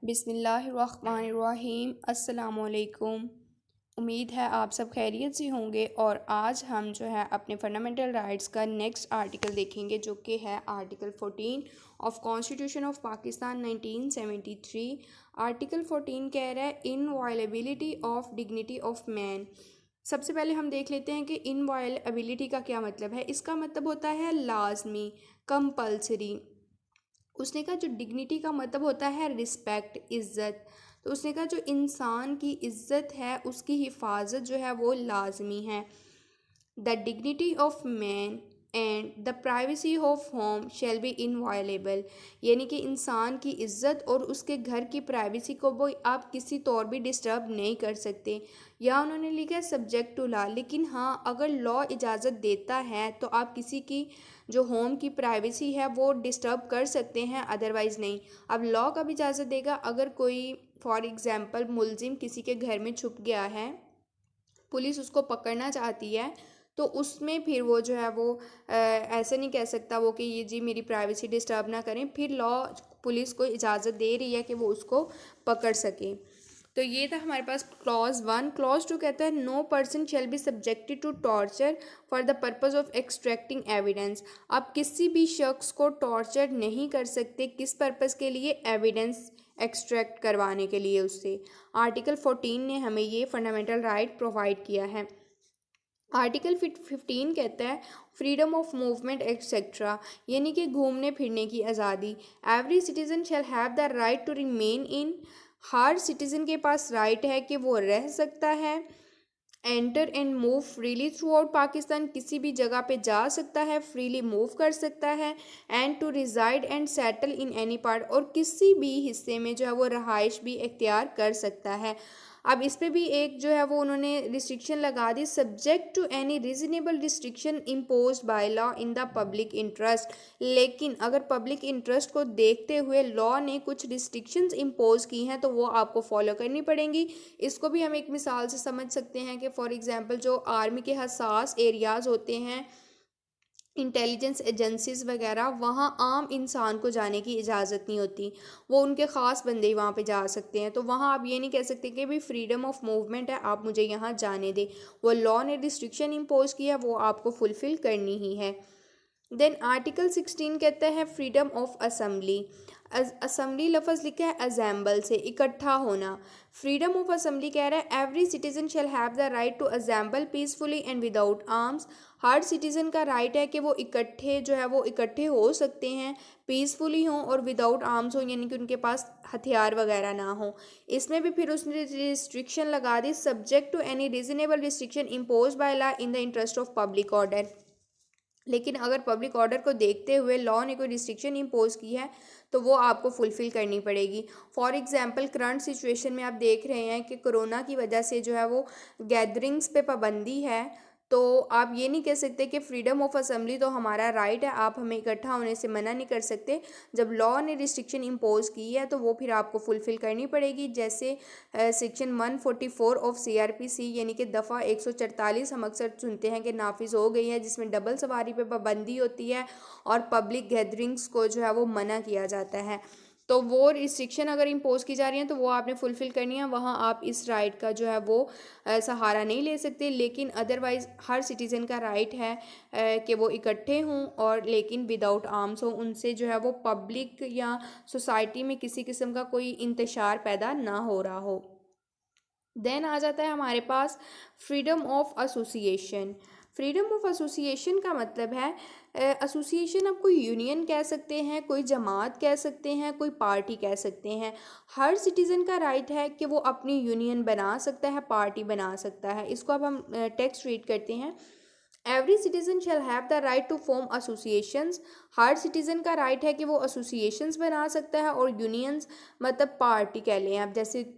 बिस्मिल्लाहिर्रहमानिर्रहीम अस्सलामुअलैकुम। उम्मीद है आप सब खैरियत से होंगे। और आज हम जो है अपने फंडामेंटल राइट्स का नेक्स्ट आर्टिकल देखेंगे, जो कि है article 14 of constitution of Pakistan 1973। Article 14 कह रहा है इनवायलेबिलिटी ऑफ डिग्निटी ऑफ मैन। सबसे पहले हम देख लेते हैं कि इनवायलेबिलिटी का क्या मतलब है। इसका मतलब होता है लाजमी, कंपल्सरी। उसने कहा जो डिग्निटी का मतलब होता है रिस्पेक्ट, इज़्ज़त। तो उसने कहा जो इंसान की इज़्ज़त है उसकी हिफाजत जो है वो लाजमी है। The dignity of man and the privacy of home shall be inviolable. यानी कि इंसान की इज़्ज़त और उसके घर की प्राइवेसी को वो आप किसी तौर भी डिस्टर्ब नहीं कर सकते। या उन्होंने लिखा है सब्जेक्ट टू लॉ, लेकिन हाँ अगर लॉ इजाज़त देता है तो आप किसी की जो होम की प्राइवेसी है वो डिस्टर्ब कर सकते हैं, अदरवाइज़ नहीं। अब लॉ कब इजाज़त देगा? अगर कोई फॉर एग्ज़ाम्पल मुलजिम किसी के घर में छुप गया है, पुलिस उसको पकड़ना चाहती है, तो उसमें फिर वो जो है वो ऐसे नहीं कह सकता वो कि ये जी मेरी प्राइवेसी डिस्टर्ब ना करें। फिर लॉ पुलिस को इजाज़त दे रही है कि वो उसको पकड़ सके। तो ये था हमारे पास क्लॉज 1। क्लॉज 2 कहता है no person shall be subjected to torture for the purpose of extracting evidence. आप किसी भी शख्स को टॉर्चर नहीं कर सकते, किस पर्पज़ के लिए? एविडेंस एक्सट्रैक्ट करवाने के लिए उससे। आर्टिकल 14 ने हमें ये फंडामेंटल राइट प्रोवाइड किया है। आर्टिकल 15 कहता है फ्रीडम ऑफ मूवमेंट एक्सेट्रा, यानी कि घूमने फिरने की आज़ादी। Every citizen shall have the right to remain in. हर सिटीज़न के पास राइट है कि वो रह सकता है। Enter and move freely throughout Pakistan, किसी भी जगह पे जा सकता है, फ्रीली मूव कर सकता है। And to reside and settle in any part, और किसी भी हिस्से में जो है वो रहाइश भी इख्तियार कर सकता है। अब इस पे भी एक जो है वो उन्होंने रिस्ट्रिक्शन लगा दी, subject to any reasonable restriction impose by law in the public interest. लेकिन अगर पब्लिक इंटरेस्ट को देखते हुए लॉ ने कुछ रिस्ट्रिक्शंस इम्पोज की हैं तो वो आपको फॉलो करनी पड़ेंगी। इसको भी हम एक मिसाल से समझ सकते हैं कि फॉर एग्जांपल जो आर्मी के हसास एरियाज़ होते हैं, इंटेलिजेंस एजेंसीज़ वगैरह, वहाँ आम इंसान को जाने की इजाज़त नहीं होती, वो उनके ख़ास बंदे ही वहाँ पे जा सकते हैं। तो वहाँ आप ये नहीं कह सकते कि भाई फ्रीडम ऑफ मूवमेंट है, आप मुझे यहाँ जाने दें। वो लॉ ने रिस्ट्रिक्शन इम्पोज किया, वो आपको फुलफ़िल करनी ही है। देन आर्टिकल 16 कहता है फ्रीडम ऑफ असम्बली। असम्बली लफ्ज़ लिखा है असेंबल से, इकट्ठा होना। फ्रीडम ऑफ असम्बली कह रहा है every citizen shall have the right to assemble peacefully and without arms. हर सिटीज़न का राइट है कि वो इकट्ठे जो है वो इकट्ठे हो सकते हैं, पीसफुली हों और विदाउट आर्म्स हों, यानी कि उनके पास हथियार वगैरह ना हो। इसमें भी फिर उसने रिस्ट्रिक्शन लगा दी, subject to any reasonable restriction impose by law in the interest of public order. लेकिन अगर पब्लिक ऑर्डर को देखते हुए लॉ ने कोई रिस्ट्रिक्शन इम्पोज की है तो वो आपको फुलफ़िल करनी पड़ेगी। फॉर एग्जांपल करंट सिचुएशन में आप देख रहे हैं कि कोरोना की वजह से जो है वो गैदरिंग्स पे पाबंदी है। तो आप ये नहीं कह सकते कि फ्रीडम ऑफ असेंबली तो हमारा राइट है, आप हमें इकट्ठा होने से मना नहीं कर सकते। जब लॉ ने रिस्ट्रिक्शन इम्पोज की है तो वो फिर आपको फुलफ़िल करनी पड़ेगी। जैसे सेक्शन 144 ऑफ CRPC, यानी कि दफ़ा 144 हम अक्सर सुनते हैं कि नाफिज हो गई है, जिसमें डबल सवारी पे पाबंदी होती है और पब्लिक गैदरिंग्स को जो है वो मना किया जाता है। तो वो रिस्ट्रिक्शन अगर इम्पोज की जा रही हैं तो वो आपने फुलफ़िल करनी है, वहाँ आप इस राइट का जो है वो सहारा नहीं ले सकते। लेकिन अदरवाइज़ हर सिटीज़न का राइट है कि वो इकट्ठे हों और लेकिन विदाउट आर्म्स हों, उनसे जो है वो पब्लिक या सोसाइटी में किसी किस्म का कोई इंतशार पैदा ना हो रहा हो। देन आ जाता है हमारे पास freedom of association. Freedom of association का मतलब है एसोसिएशन आप कोई यूनियन कह सकते हैं, कोई जमात कह सकते हैं, कोई पार्टी कह सकते हैं। हर सिटीज़न का राइट है कि वो अपनी यूनियन बना सकता है, पार्टी बना सकता है। इसको अब हम टेक्स्ट रीड करते हैं। Every citizen shall have the right to form associations. हर सिटीज़न का राइट है कि वो एसोसिएशंस बना सकता है, और यूनियंस मतलब पार्टी कह लें आप, जैसे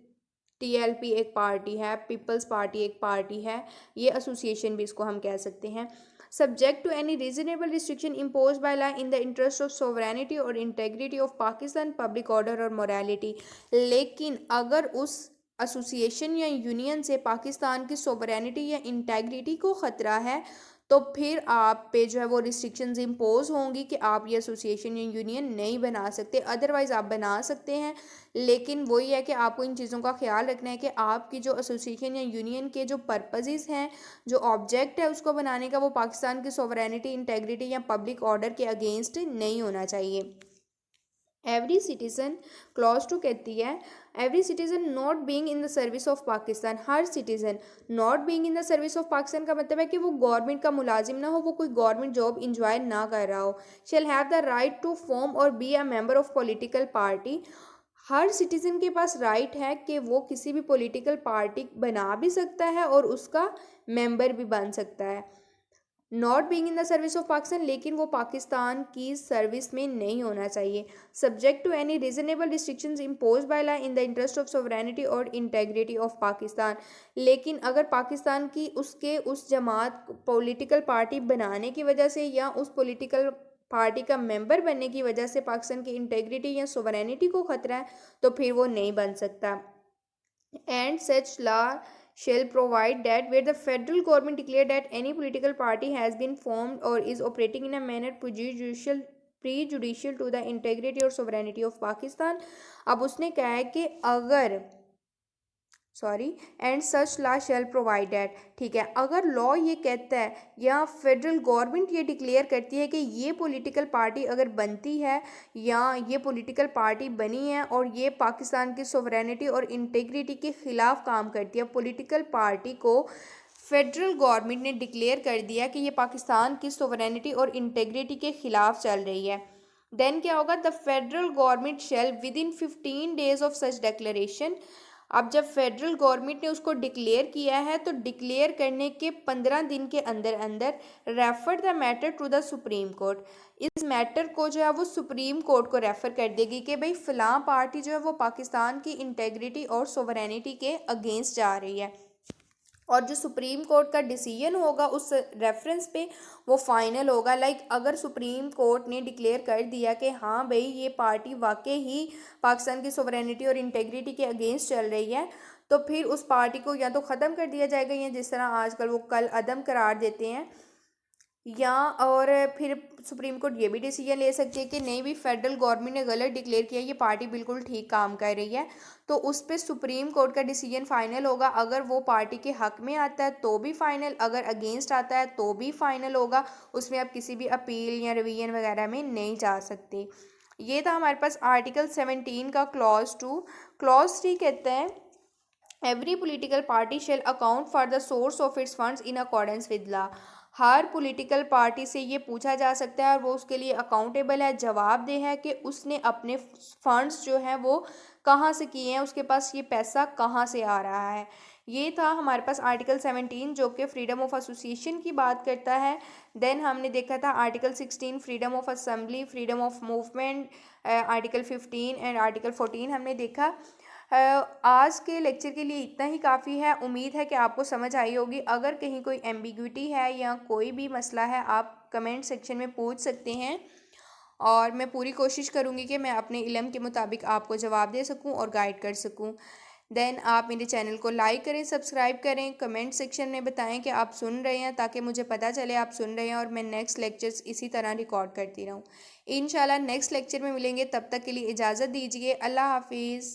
TLP एक पार्टी है, पीपल्स पार्टी एक पार्टी है, ये एसोसिएशन भी इसको हम कह सकते हैं। Subject to any reasonable restriction impose by law in the interest of sovereignty और integrity of Pakistan, public order और मोरालिटी। लेकिन अगर उस एसोसिएशन या यूनियन से पाकिस्तान की सोवरेनिटी या इंटेग्रिटी को ख़तरा है तो फिर आप पे जो है वो रिस्ट्रिक्शंस इम्पोज होंगी कि आप ये एसोसिएशन या यूनियन नहीं बना सकते। अदरवाइज़ आप बना सकते हैं, लेकिन वही है कि आपको इन चीज़ों का ख्याल रखना है कि आपकी जो एसोसिएशन या यूनियन के जो पर्पसेस हैं, जो ऑब्जेक्ट है उसको बनाने का, वो पाकिस्तान की सोवरेनिटी, इंटेग्रिटी या पब्लिक ऑर्डर के अगेंस्ट नहीं होना चाहिए। एवरी सिटीज़न, क्लॉज 2 कहती है every citizen not being in the service of Pakistan, her citizen not being in the service of Pakistan का मतलब है कि वो गवर्नमेंट का मुलाजिम ना हो, वो कोई गवर्नमेंट जॉब इंजॉय ना कर रहा हो। Shall have the right to form और be a member of political party, हर सिटीज़न के पास राइट है कि वो किसी भी पॉलिटिकल पार्टी बना भी सकता है और उसका मेंबर भी बन सकता है। Not being in the service of Pakistan, लेकिन वो पाकिस्तान की सर्विस में नहीं होना चाहिए। Subject to any reasonable restrictions impose by law in the interest of sovereignty और इंटेग्रिटी ऑफ पाकिस्तान, लेकिन अगर पाकिस्तान की उसके उस जमात पॉलिटिकल पार्टी बनाने की वजह से या उस पॉलिटिकल पार्टी का मेंबर बनने की वजह से पाकिस्तान की इंटेग्रिटी या सोवरेनिटी को खतरा है, तो फिर वो नहीं बन सकता। And such law shall provide that where the federal government declare that any political party has been formed or is operating in a manner prejudicial to the integrity or sovereignty of Pakistan, अब उसने कहा है कि अगर and such law shell provide that, ठीक है, अगर law ये कहता है या फेडरल गवर्नमेंट ये डिक्लेयर करती है कि ये पॉलिटिकल पार्टी अगर बनती है या ये पॉलिटिकल पार्टी बनी है और ये पाकिस्तान की सोवरेनिटी और इंटेग्रिटी के ख़िलाफ़ काम करती है, पॉलिटिकल पार्टी को फेडरल गवर्नमेंट ने डिक्लेयर कर दिया कि ये पाकिस्तान की सोवरेनिटी और इंटेग्रिटी के ख़िलाफ़ चल रही है, देन क्या होगा, the federal government shell with in 15 days of such declaration, अब जब फेडरल गवर्नमेंट ने उसको डिक्लेयर किया है तो डिक्लेयर करने के 15 दिन के अंदर अंदर refer the matter to the supreme court, इस मैटर को जो है वो सुप्रीम कोर्ट को रेफ़र कर देगी कि भाई फ़लाँ पार्टी जो है वो पाकिस्तान की इंटेग्रिटी और सोवरेनिटी के अगेंस्ट जा रही है, और जो सुप्रीम कोर्ट का डिसीजन होगा उस रेफरेंस पे वो फाइनल होगा। लाइक अगर सुप्रीम कोर्ट ने डिक्लेयर कर दिया कि हाँ भाई ये पार्टी वाकई ही पाकिस्तान की सोवरेनिटी और इंटेग्रिटी के अगेंस्ट चल रही है, तो फिर उस पार्टी को या तो ख़त्म कर दिया जाएगा या जिस तरह आजकल वो कल अदम करार देते हैं, या और फिर सुप्रीम कोर्ट ये भी डिसीजन ले सकती है कि नहीं भी फेडरल गवर्नमेंट ने गलत डिक्लेयर किया, ये पार्टी बिल्कुल ठीक काम कर रही है, तो उस पर सुप्रीम कोर्ट का डिसीजन फाइनल होगा। अगर वो पार्टी के हक में आता है तो भी फाइनल, अगर अगेंस्ट आता है तो भी फाइनल होगा, उसमें आप किसी भी अपील या रिवीजन वगैरह में नहीं जा सकते। ये था हमारे पास आर्टिकल 17 का क्लॉज 2। क्लॉज 3 कहते हैं every political party shall account for the source of its funds in accordance with law, हर पॉलिटिकल पार्टी से ये पूछा जा सकता है और वो उसके लिए अकाउंटेबल है, जवाबदेह है कि उसने अपने फंड्स जो हैं वो कहाँ से किए हैं, उसके पास ये पैसा कहाँ से आ रहा है। ये था हमारे पास आर्टिकल 17 जो कि फ्रीडम ऑफ एसोसिएशन की बात करता है। देन हमने देखा था article 16 freedom of assembly, freedom of movement, article 15 and article 14 हमने देखा। आज के लेक्चर के लिए इतना ही काफ़ी है, उम्मीद है कि आपको समझ आई होगी। अगर कहीं कोई एम्बिग्विटी है या कोई भी मसला है आप कमेंट सेक्शन में पूछ सकते हैं और मैं पूरी कोशिश करूँगी कि मैं अपने इल्म के मुताबिक आपको जवाब दे सकूँ और गाइड कर सकूँ। देन आप मेरे चैनल को लाइक करें, सब्सक्राइब करें, कमेंट सेक्शन में बताएं कि आप सुन रहे हैं ताकि मुझे पता चले आप सुन रहे हैं और मैं नेक्स्ट लेक्चर्स इसी तरह रिकॉर्ड करती रहूँ। इंशाल्लाह नेक्स्ट लेक्चर में मिलेंगे, तब तक के लिए इजाज़त दीजिए। अल्लाह हाफिज़।